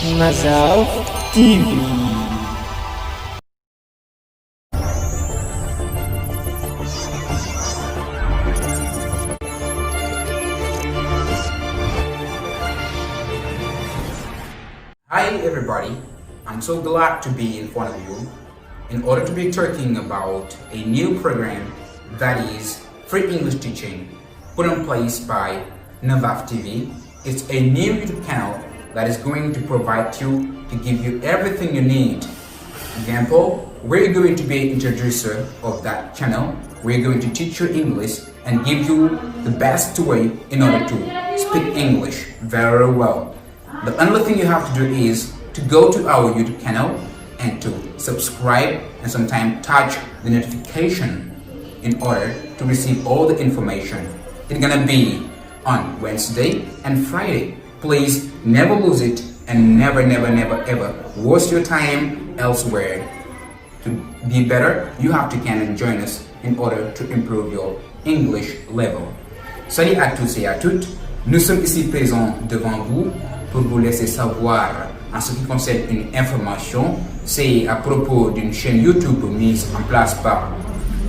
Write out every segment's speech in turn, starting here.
leuztv. Hi everybody, I'm so glad to be in front of you in order to be talking about a new program that is free English teaching put in place by nouveau TV. It's a new YouTube channel that is going to provide you to give you everything you need. Example, we're going to be an introducer of that channel. We're going to teach you English and give you the best way in order to speak English very well. The only thing you have to do is to go to our YouTube channel and to subscribe and sometimes touch the notification in order to receive all the information. It's gonna be on Wednesday and Friday. Please never lose it and never ever waste your time elsewhere. To be better, you have to come and join us in order to improve your English level. Salut à tous et à toutes, nous sommes ici présents devant vous pour vous laisser savoir en ce qui concerne une information. C'est à propos d'une chaîne YouTube mise en place par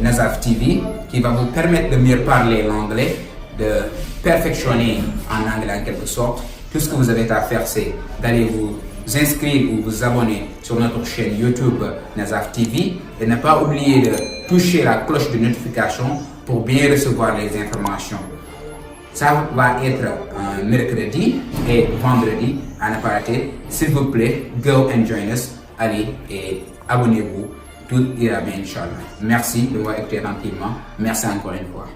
nouveau TV qui va vous permettre de mieux parler l'anglais, de perfectionner en anglais en quelque sorte. Tout ce que vous avez à faire, c'est d'aller vous inscrire ou vous abonner sur notre chaîne YouTube nouveau TV et ne pas oublier de toucher la cloche de notification pour bien recevoir les informations. Ça va être un mercredi et vendredi à ne pas rater. S'il vous plaît, go and join us. Allez et abonnez-vous. Tout ira bien, Inch'Allah. Merci de m'avoir écouté tranquillement. Merci encore une fois.